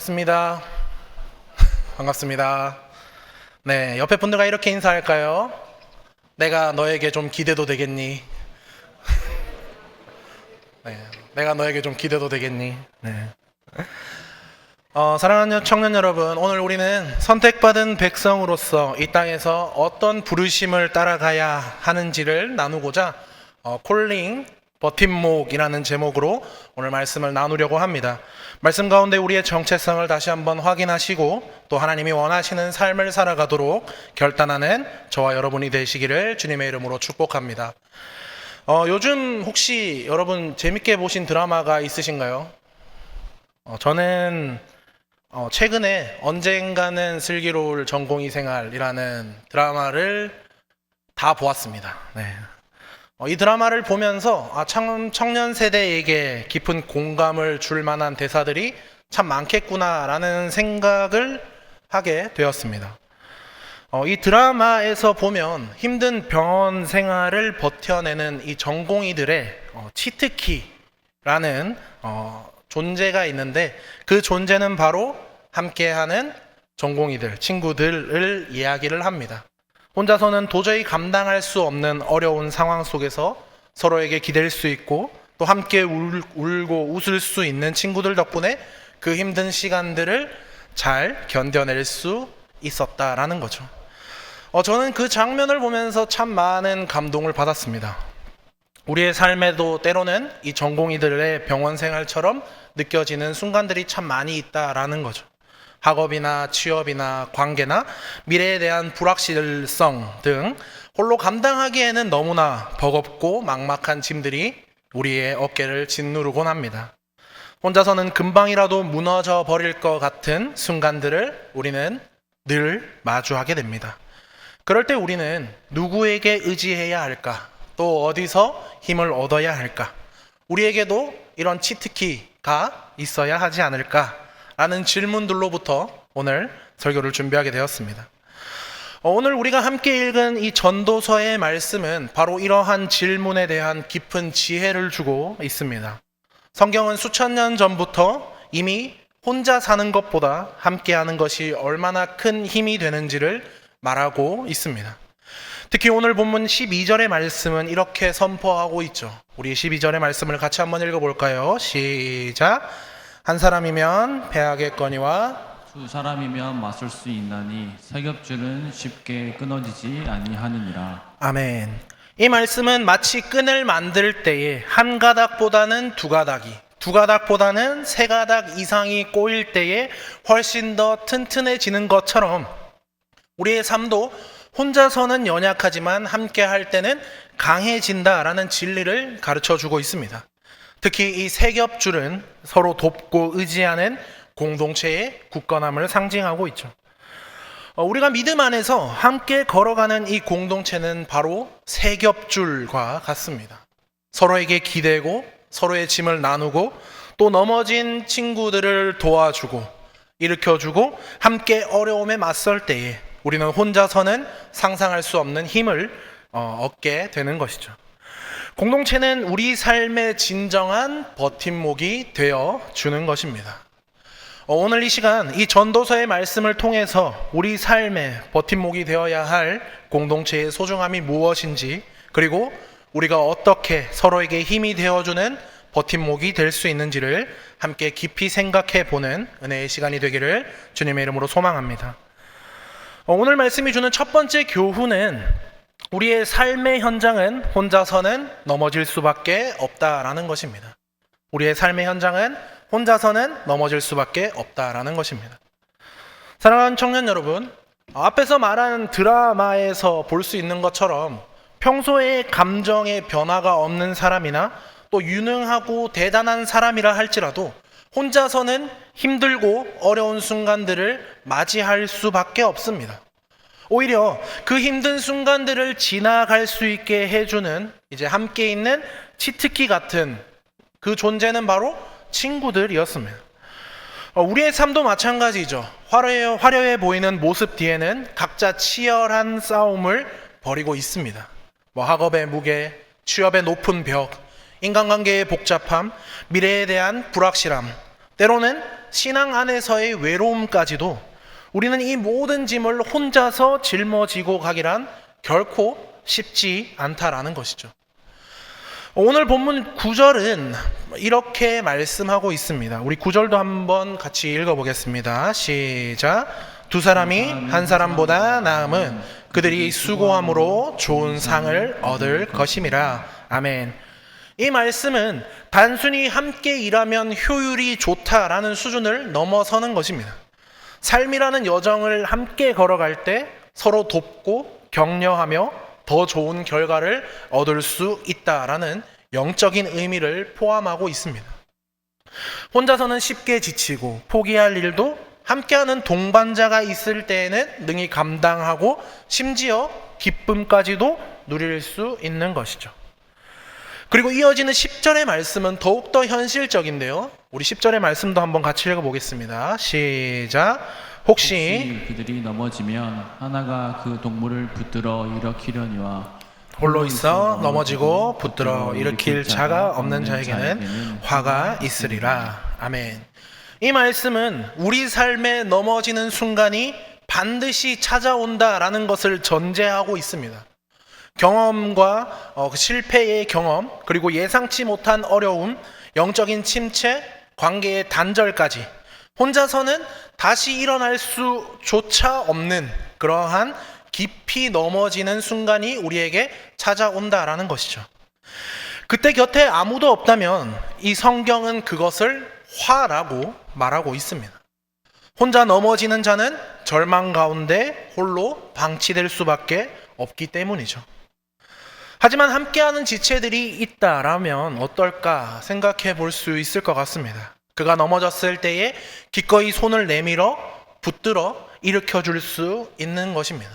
반갑습니다. 반갑습니다. 네, 옆에 분들과 이렇게 인사할까요? 내가 너에게 좀 기대도 되겠니? 네, 내가 너에게 좀 기대도 되겠니? 네. 사랑하는 청년 여러분, 오늘 우리는 선택받은 백성으로서 이 땅에서 어떤 부르심을 따라가야 하는지를 나누고자 콜링 버팀목이라는 제목으로 오늘 말씀을 나누려고 합니다. 말씀 가운데 우리의 정체성을 다시 한번 확인하시고 또 하나님이 원하시는 삶을 살아가도록 결단하는 저와 여러분이 되시기를 주님의 이름으로 축복합니다. 요즘 혹시 여러분 재밌게 보신 드라마가 있으신가요? 저는 최근에 언젠가는 슬기로울 전공의 생활이라는 드라마를 다 보았습니다. 네. 이 드라마를 보면서 청년 세대에게 깊은 공감을 줄 만한 대사들이 참 많겠구나라는 생각을 하게 되었습니다. 이 드라마에서 보면 힘든 병원 생활을 버텨내는 이 전공의들의 치트키라는 존재가 있는데 그 존재는 바로 함께하는 전공의들, 친구들을 이야기를 합니다. 혼자서는 도저히 감당할 수 없는 어려운 상황 속에서 서로에게 기댈 수 있고 또 함께 울고 웃을 수 있는 친구들 덕분에 그 힘든 시간들을 잘 견뎌낼 수 있었다라는 거죠. 저는 그 장면을 보면서 참 많은 감동을 받았습니다. 우리의 삶에도 때로는 이 전공의들의 병원 생활처럼 느껴지는 순간들이 참 많이 있다라는 거죠. 학업이나 취업이나 관계나 미래에 대한 불확실성 등 홀로 감당하기에는 너무나 버겁고 막막한 짐들이 우리의 어깨를 짓누르곤 합니다. 혼자서는 금방이라도 무너져 버릴 것 같은 순간들을 우리는 늘 마주하게 됩니다. 그럴 때 우리는 누구에게 의지해야 할까? 또 어디서 힘을 얻어야 할까? 우리에게도 이런 치트키가 있어야 하지 않을까? 라는 질문들로부터 오늘 설교를 준비하게 되었습니다. 오늘 우리가 함께 읽은 이 전도서의 말씀은 바로 이러한 질문에 대한 깊은 지혜를 주고 있습니다. 성경은 수천 년 전부터 이미 혼자 사는 것보다 함께하는 것이 얼마나 큰 힘이 되는지를 말하고 있습니다. 특히 오늘 본문 12절의 말씀은 이렇게 선포하고 있죠. 우리 12절의 말씀을 같이 한번 읽어볼까요? 시작! 한 사람이면 패하겠거니와 두 사람이면 맞설 수 있나니 세 겹줄은 쉽게 끊어지지 아니하느니라. 아멘. 이 말씀은 마치 끈을 만들 때에 한 가닥보다는 두 가닥이, 두 가닥보다는 세 가닥 이상이 꼬일 때에 훨씬 더 튼튼해지는 것처럼 우리의 삶도 혼자서는 연약하지만 함께 할 때는 강해진다라는 진리를 가르쳐 주고 있습니다. 특히 이 세 겹줄은 서로 돕고 의지하는 공동체의 굳건함을 상징하고 있죠. 우리가 믿음 안에서 함께 걸어가는 이 공동체는 바로 세 겹줄과 같습니다. 서로에게 기대고 서로의 짐을 나누고 또 넘어진 친구들을 도와주고 일으켜주고 함께 어려움에 맞설 때에 우리는 혼자서는 상상할 수 없는 힘을 얻게 되는 것이죠. 공동체는 우리 삶의 진정한 버팀목이 되어 주는 것입니다. 오늘 이 시간 이 전도서의 말씀을 통해서 우리 삶의 버팀목이 되어야 할 공동체의 소중함이 무엇인지 그리고 우리가 어떻게 서로에게 힘이 되어주는 버팀목이 될 수 있는지를 함께 깊이 생각해 보는 은혜의 시간이 되기를 주님의 이름으로 소망합니다. 오늘 말씀이 주는 첫 번째 교훈은 우리의 삶의 현장은 혼자서는 넘어질 수밖에 없다라는 것입니다. 우리의 삶의 현장은 혼자서는 넘어질 수밖에 없다라는 것입니다. 사랑하는 청년 여러분, 앞에서 말한 드라마에서 볼 수 있는 것처럼 평소에 감정의 변화가 없는 사람이나 또 유능하고 대단한 사람이라 할지라도 혼자서는 힘들고 어려운 순간들을 맞이할 수밖에 없습니다. 오히려 그 힘든 순간들을 지나갈 수 있게 해주는 이제 함께 있는 치트키 같은 그 존재는 바로 친구들이었습니다. 우리의 삶도 마찬가지죠. 화려해 보이는 모습 뒤에는 각자 치열한 싸움을 벌이고 있습니다. 학업의 무게, 취업의 높은 벽, 인간관계의 복잡함, 미래에 대한 불확실함, 때로는 신앙 안에서의 외로움까지도 우리는 이 모든 짐을 혼자서 짊어지고 가기란 결코 쉽지 않다라는 것이죠. 오늘 본문 9절은 이렇게 말씀하고 있습니다. 우리 9절도 한번 같이 읽어보겠습니다. 시작. 두 사람이 한 사람보다 나음은 그들이 수고함으로 좋은 상을 얻을 것임이라. 아멘. 이 말씀은 단순히 함께 일하면 효율이 좋다라는 수준을 넘어서는 것입니다. 삶이라는 여정을 함께 걸어갈 때 서로 돕고 격려하며 더 좋은 결과를 얻을 수 있다라는 영적인 의미를 포함하고 있습니다. 혼자서는 쉽게 지치고 포기할 일도 함께하는 동반자가 있을 때에는 능히 감당하고 심지어 기쁨까지도 누릴 수 있는 것이죠. 그리고 이어지는 10절의 말씀은 더욱더 현실적인데요. 우리 10절의 말씀도 한번 같이 읽어보겠습니다. 시작. 혹시 그들이 넘어지면 하나가 그 동물을 붙들어 일으키려니와 홀로 있어 넘어지고 붙들어 일으킬 자가 없는 자에게는 화가 있으리라. 아멘. 이 말씀은 우리 삶에 넘어지는 순간이 반드시 찾아온다라는 것을 전제하고 있습니다. 경험과 실패의 경험, 그리고 예상치 못한 어려움, 영적인 침체, 관계의 단절까지 혼자서는 다시 일어날 수조차 없는 그러한 깊이 넘어지는 순간이 우리에게 찾아온다라는 것이죠. 그때 곁에 아무도 없다면 이 성경은 그것을 화라고 말하고 있습니다. 혼자 넘어지는 자는 절망 가운데 홀로 방치될 수밖에 없기 때문이죠. 하지만 함께하는 지체들이 있다라면 어떨까 생각해 볼 수 있을 것 같습니다. 그가 넘어졌을 때에 기꺼이 손을 내밀어 붙들어 일으켜 줄 수 있는 것입니다.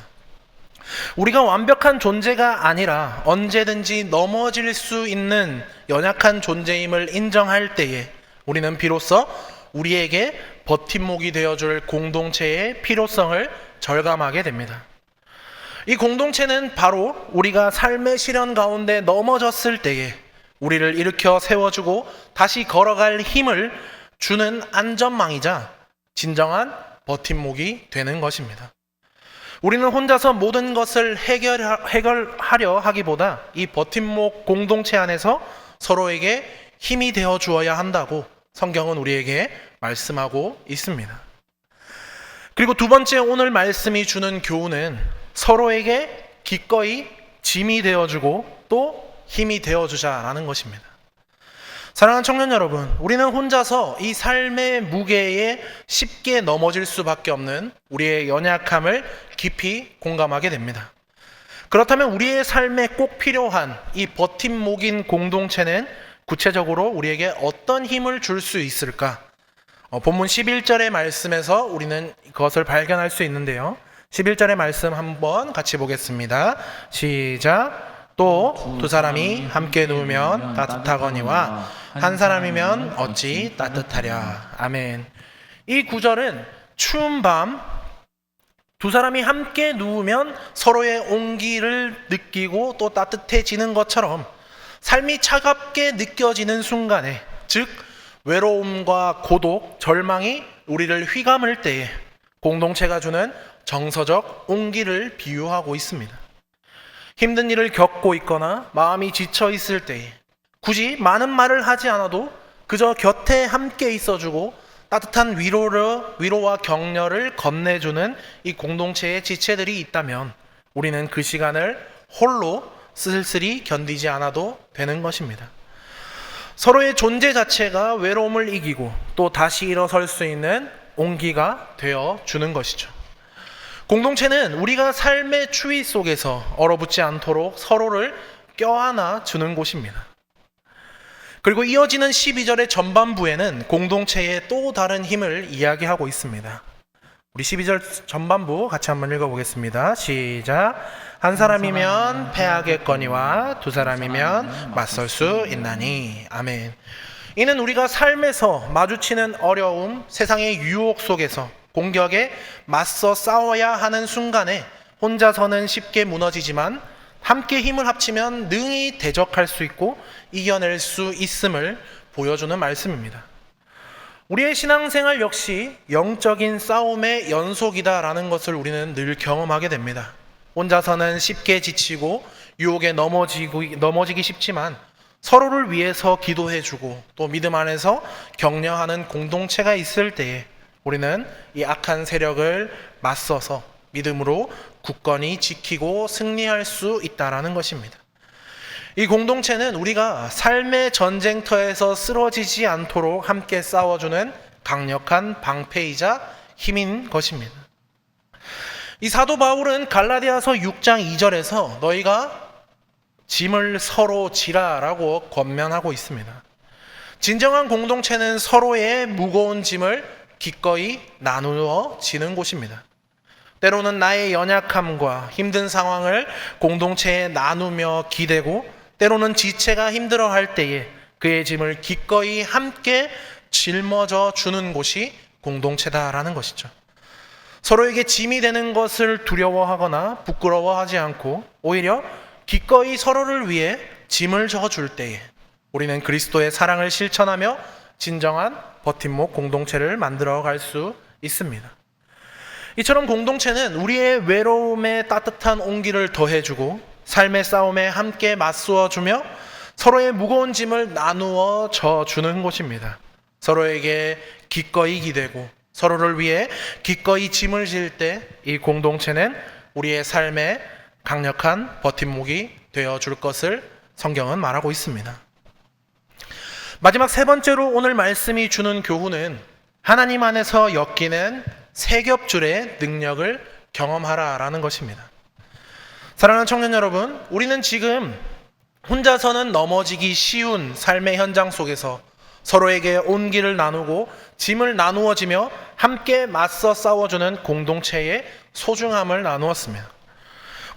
우리가 완벽한 존재가 아니라 언제든지 넘어질 수 있는 연약한 존재임을 인정할 때에 우리는 비로소 우리에게 버팀목이 되어줄 공동체의 필요성을 절감하게 됩니다. 이 공동체는 바로 우리가 삶의 시련 가운데 넘어졌을 때에 우리를 일으켜 세워주고 다시 걸어갈 힘을 주는 안전망이자 진정한 버팀목이 되는 것입니다. 우리는 혼자서 모든 것을 해결하려 하기보다 이 버팀목 공동체 안에서 서로에게 힘이 되어 주어야 한다고 성경은 우리에게 말씀하고 있습니다. 그리고 두 번째 오늘 말씀이 주는 교훈은 서로에게 기꺼이 짐이 되어주고 또 힘이 되어주자라는 것입니다. 사랑하는 청년 여러분, 우리는 혼자서 이 삶의 무게에 쉽게 넘어질 수밖에 없는 우리의 연약함을 깊이 공감하게 됩니다. 그렇다면 우리의 삶에 꼭 필요한 이 버팀목인 공동체는 구체적으로 우리에게 어떤 힘을 줄 수 있을까? 본문 11절의 말씀에서 우리는 그것을 발견할 수 있는데요. 11절의 말씀 한번 같이 보겠습니다. 시작. 또 두 사람이 함께 누우면 따뜻하거니와 한 사람이면 어찌 따뜻하랴. 아멘. 이 구절은 추운 밤 두 사람이 함께 누우면 서로의 온기를 느끼고 또 따뜻해지는 것처럼 삶이 차갑게 느껴지는 순간에, 즉 외로움과 고독, 절망이 우리를 휘감을 때에 공동체가 주는 정서적 온기를 비유하고 있습니다. 힘든 일을 겪고 있거나 마음이 지쳐 있을 때에 굳이 많은 말을 하지 않아도 그저 곁에 함께 있어주고 따뜻한 위로와 격려를 건네주는 이 공동체의 지체들이 있다면 우리는 그 시간을 홀로 쓸쓸히 견디지 않아도 되는 것입니다. 서로의 존재 자체가 외로움을 이기고 또 다시 일어설 수 있는 온기가 되어 주는 것이죠. 공동체는 우리가 삶의 추위 속에서 얼어붙지 않도록 서로를 껴안아 주는 곳입니다. 그리고 이어지는 12절의 전반부에는 공동체의 또 다른 힘을 이야기하고 있습니다. 우리 12절 전반부 같이 한번 읽어보겠습니다. 시작. 한 사람이면 패하겠거니와 두 사람이면 맞설 수 있나니. 아멘. 이는 우리가 삶에서 마주치는 어려움, 세상의 유혹 속에서 공격에 맞서 싸워야 하는 순간에 혼자서는 쉽게 무너지지만 함께 힘을 합치면 능히 대적할 수 있고 이겨낼 수 있음을 보여주는 말씀입니다. 우리의 신앙생활 역시 영적인 싸움의 연속이다라는 것을 우리는 늘 경험하게 됩니다. 혼자서는 쉽게 지치고 유혹에 넘어지기 쉽지만 서로를 위해서 기도해주고 또 믿음 안에서 격려하는 공동체가 있을 때에 우리는 이 악한 세력을 맞서서 믿음으로 굳건히 지키고 승리할 수 있다라는 것입니다. 이 공동체는 우리가 삶의 전쟁터에서 쓰러지지 않도록 함께 싸워주는 강력한 방패이자 힘인 것입니다. 이 사도 바울은 갈라디아서 6장 2절에서 너희가 짐을 서로 지라라고 권면하고 있습니다. 진정한 공동체는 서로의 무거운 짐을 기꺼이 나누어 지는 곳입니다. 때로는 나의 연약함과 힘든 상황을 공동체에 나누며 기대고 때로는 지체가 힘들어할 때에 그의 짐을 기꺼이 함께 짊어져 주는 곳이 공동체다라는 것이죠. 서로에게 짐이 되는 것을 두려워하거나 부끄러워하지 않고 오히려 기꺼이 서로를 위해 짐을 져줄 때에 우리는 그리스도의 사랑을 실천하며 진정한 버팀목 공동체를 만들어 갈 수 있습니다. 이처럼 공동체는 우리의 외로움에 따뜻한 온기를 더해주고 삶의 싸움에 함께 맞서주며 서로의 무거운 짐을 나누어 져주는 곳입니다. 서로에게 기꺼이 기대고 서로를 위해 기꺼이 짐을 질 때 이 공동체는 우리의 삶에 강력한 버팀목이 되어줄 것을 성경은 말하고 있습니다. 마지막 세 번째로 오늘 말씀이 주는 교훈은 하나님 안에서 엮이는 세겹줄의 능력을 경험하라라는 것입니다. 사랑하는 청년 여러분, 우리는 지금 혼자서는 넘어지기 쉬운 삶의 현장 속에서 서로에게 온기를 나누고 짐을 나누어지며 함께 맞서 싸워주는 공동체의 소중함을 나누었습니다.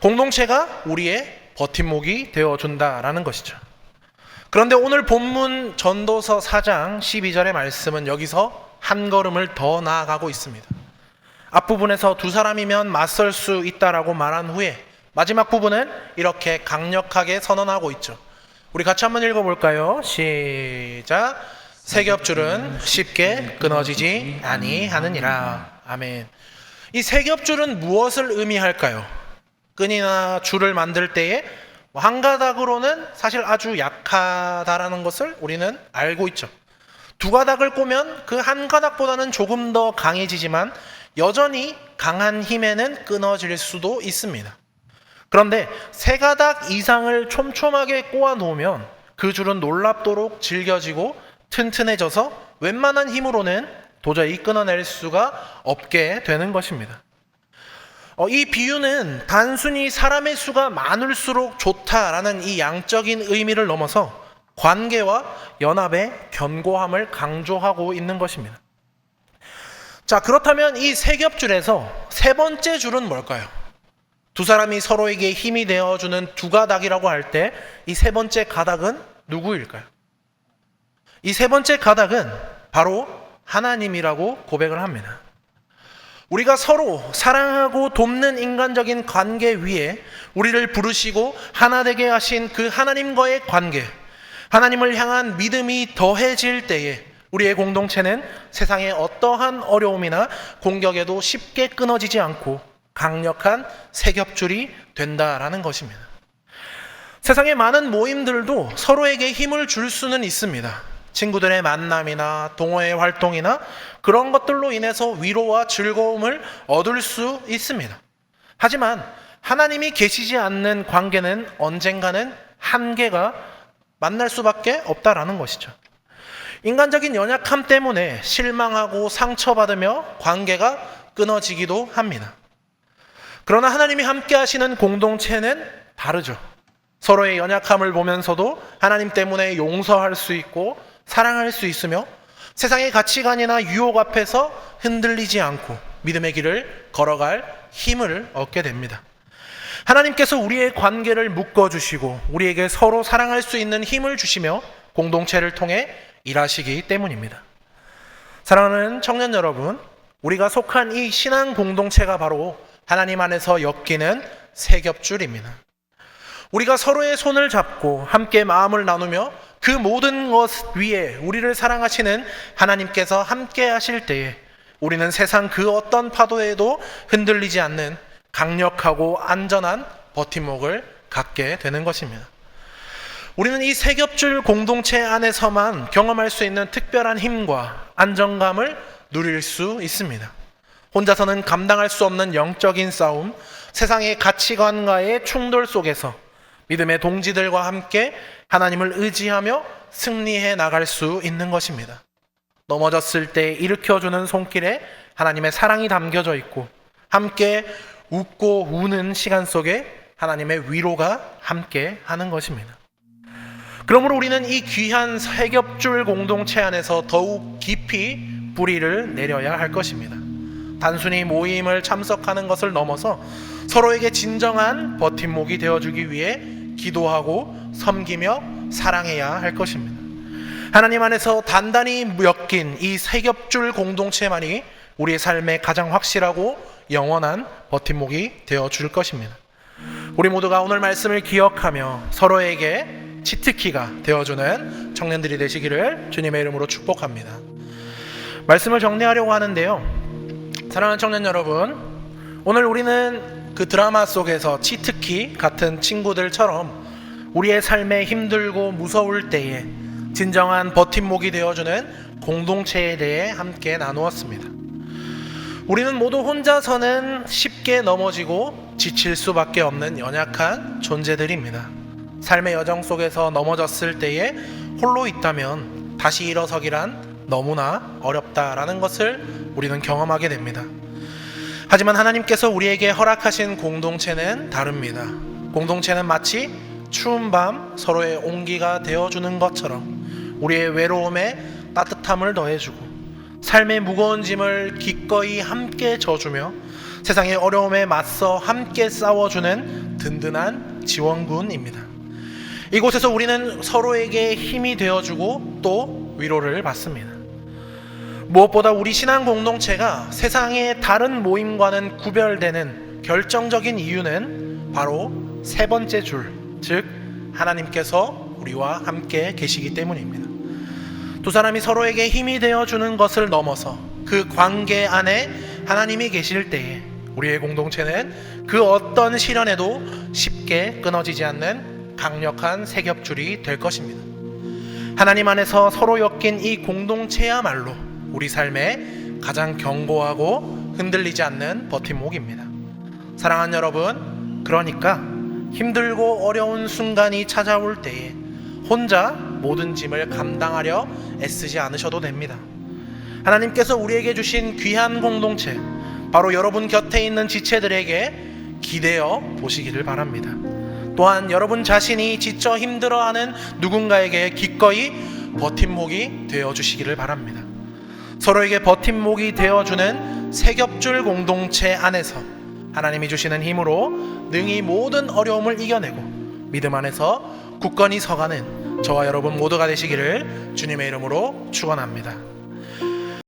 공동체가 우리의 버팀목이 되어준다라는 것이죠. 그런데 오늘 본문 전도서 4장 12절의 말씀은 여기서 한 걸음을 더 나아가고 있습니다. 앞부분에서 두 사람이면 맞설 수 있다라고 말한 후에 마지막 부분은 이렇게 강력하게 선언하고 있죠. 우리 같이 한번 읽어볼까요? 시작. 세겹줄은 쉽게 끊어지지 아니하느니라. 아멘. 이 세겹줄은 무엇을 의미할까요? 끈이나 줄을 만들 때에 한 가닥으로는 사실 아주 약하다라는 것을 우리는 알고 있죠. 두 가닥을 꼬면 그 한 가닥보다는 조금 더 강해지지만 여전히 강한 힘에는 끊어질 수도 있습니다. 그런데 세 가닥 이상을 촘촘하게 꼬아 놓으면 그 줄은 놀랍도록 질겨지고 튼튼해져서 웬만한 힘으로는 도저히 끊어낼 수가 없게 되는 것입니다. 이 비유는 단순히 사람의 수가 많을수록 좋다라는 이 양적인 의미를 넘어서 관계와 연합의 견고함을 강조하고 있는 것입니다. 자, 그렇다면 이 세겹줄에서 세 번째 줄은 뭘까요? 두 사람이 서로에게 힘이 되어주는 두 가닥이라고 할 때 이 세 번째 가닥은 누구일까요? 이 세 번째 가닥은 바로 하나님이라고 고백을 합니다. 우리가 서로 사랑하고 돕는 인간적인 관계 위에 우리를 부르시고 하나 되게 하신 그 하나님과의 관계, 하나님을 향한 믿음이 더해질 때에 우리의 공동체는 세상의 어떠한 어려움이나 공격에도 쉽게 끊어지지 않고 강력한 세겹줄이 된다라는 것입니다. 세상의 많은 모임들도 서로에게 힘을 줄 수는 있습니다. 친구들의 만남이나 동호회 활동이나 그런 것들로 인해서 위로와 즐거움을 얻을 수 있습니다. 하지만 하나님이 계시지 않는 관계는 언젠가는 한계가 만날 수밖에 없다라는 것이죠. 인간적인 연약함 때문에 실망하고 상처받으며 관계가 끊어지기도 합니다. 그러나 하나님이 함께 하시는 공동체는 다르죠. 서로의 연약함을 보면서도 하나님 때문에 용서할 수 있고 사랑할 수 있으며 세상의 가치관이나 유혹 앞에서 흔들리지 않고 믿음의 길을 걸어갈 힘을 얻게 됩니다. 하나님께서 우리의 관계를 묶어주시고 우리에게 서로 사랑할 수 있는 힘을 주시며 공동체를 통해 일하시기 때문입니다. 사랑하는 청년 여러분, 우리가 속한 이 신앙 공동체가 바로 하나님 안에서 엮이는 세겹줄입니다. 우리가 서로의 손을 잡고 함께 마음을 나누며 그 그 모든 것 위에 우리를 사랑하시는 하나님께서 함께 하실 때에 우리는 세상 그 어떤 파도에도 흔들리지 않는 강력하고 안전한 버팀목을 갖게 되는 것입니다. 우리는 이 세겹줄 공동체 안에서만 경험할 수 있는 특별한 힘과 안정감을 누릴 수 있습니다. 혼자서는 감당할 수 없는 영적인 싸움, 세상의 가치관과의 충돌 속에서 믿음의 동지들과 함께 하나님을 의지하며 승리해 나갈 수 있는 것입니다. 넘어졌을 때 일으켜주는 손길에 하나님의 사랑이 담겨져 있고 함께 웃고 우는 시간 속에 하나님의 위로가 함께 하는 것입니다. 그러므로 우리는 이 귀한 세겹줄 공동체 안에서 더욱 깊이 뿌리를 내려야 할 것입니다. 단순히 모임을 참석하는 것을 넘어서 서로에게 진정한 버팀목이 되어주기 위해 기도하고 섬기며 사랑해야 할 것입니다. 하나님 안에서 단단히 엮인 이 세겹줄 공동체만이 우리의 삶의 가장 확실하고 영원한 버팀목이 되어줄 것입니다. 우리 모두가 오늘 말씀을 기억하며 서로에게 치트키가 되어주는 청년들이 되시기를 주님의 이름으로 축복합니다. 말씀을 정리하려고 하는데요, 사랑하는 청년 여러분, 오늘 우리는 그 드라마 속에서 치트키 같은 친구들처럼 우리의 삶에 힘들고 무서울 때에 진정한 버팀목이 되어주는 공동체에 대해 함께 나누었습니다. 우리는 모두 혼자서는 쉽게 넘어지고 지칠 수밖에 없는 연약한 존재들입니다. 삶의 여정 속에서 넘어졌을 때에 홀로 있다면 다시 일어서기란 너무나 어렵다라는 것을 우리는 경험하게 됩니다. 하지만 하나님께서 우리에게 허락하신 공동체는 다릅니다. 공동체는 마치 추운 밤 서로의 온기가 되어주는 것처럼 우리의 외로움에 따뜻함을 더해주고 삶의 무거운 짐을 기꺼이 함께 져주며 세상의 어려움에 맞서 함께 싸워주는 든든한 지원군입니다. 이곳에서 우리는 서로에게 힘이 되어주고 또 위로를 받습니다. 무엇보다 우리 신앙 공동체가 세상의 다른 모임과는 구별되는 결정적인 이유는 바로 세 번째 줄, 즉 하나님께서 우리와 함께 계시기 때문입니다. 두 사람이 서로에게 힘이 되어주는 것을 넘어서 그 관계 안에 하나님이 계실 때에 우리의 공동체는 그 어떤 시련에도 쉽게 끊어지지 않는 강력한 세겹줄이 될 것입니다. 하나님 안에서 서로 엮인 이 공동체야말로 우리 삶에 가장 견고하고 흔들리지 않는 버팀목입니다. 사랑하는 여러분, 그러니까 힘들고 어려운 순간이 찾아올 때에 혼자 모든 짐을 감당하려 애쓰지 않으셔도 됩니다. 하나님께서 우리에게 주신 귀한 공동체, 바로 여러분 곁에 있는 지체들에게 기대어 보시기를 바랍니다. 또한 여러분 자신이 지쳐 힘들어하는 누군가에게 기꺼이 버팀목이 되어주시기를 바랍니다. 서로에게 버팀목이 되어주는 세겹줄 공동체 안에서 하나님이 주시는 힘으로 능히 모든 어려움을 이겨내고 믿음 안에서 굳건히 서가는 저와 여러분 모두가 되시기를 주님의 이름으로 축원합니다.